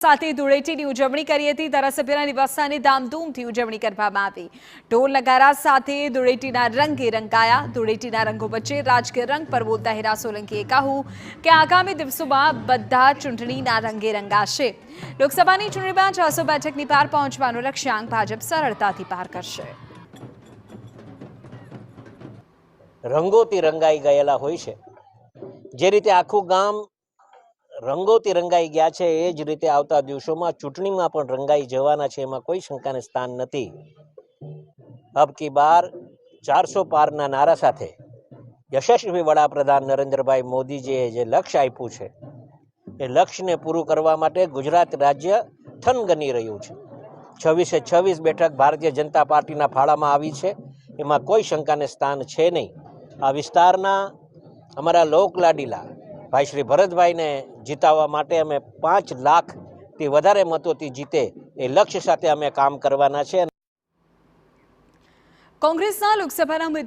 સાથે ધૂળેટીની ઉજવણી કરી હતી। ધારાસભ્યના નિવાસસ્થાને ધામધૂમથી ઉજવણી કરવામાં આવી। ઢોલ નગારા સાથે ધૂળેટીના રંગે રંગાયા। ધૂળેટીના રંગો વચ્ચે રાજકીય રંગ પર બોલતા હીરા સોલંકીએ કહ્યું કે આગામી દિવસોમાં બધા ચૂંટણીના રંગે રંગાશે। લોકસભાની ચૂંટણીમાં 600 બેઠકની પાર પહોંચવાનો લક્ષ્યાંક ભાજપ સરળતાથી પાર કરશે। રંગોથી રંગાઈ ગયેલા હોય છે। જે રીતે આખું ગામ રંગોથી રંગાઈ ગયા છે, એ જ રીતે આવતા દિવસોમાં ચૂંટણીમાં પણ રંગાઈ જવાના છે, એમાં કોઈ શંકાને સ્થાન નથી। અબ કી બાર 400 પારના નારા સાથે યશસ્વી વડાપ્રધાન નરેન્દ્રભાઈ મોદીજીએ જે લક્ષ્ય આપ્યું છે, એ લક્ષ્યને પૂરું કરવા માટે ગુજરાત રાજ્ય થનગની રહ્યું છે। 26 બેઠક ભારતીય જનતા પાર્ટીના ફાળામાં આવી છે, એમાં કોઈ શંકાને સ્થાન છે નહીં। આ વિસ્તારના અમારા લોકલાડીલા ભાઈ શ્રી ભરતભાઈને જીતાવવા માટે અમે 5 લાખથી વધારે મતોથી જીતે એ લક્ષ્ય સાથે અમે કામ કરવાના છે। કોંગ્રેસના લોકસભાના ઉમેદવાર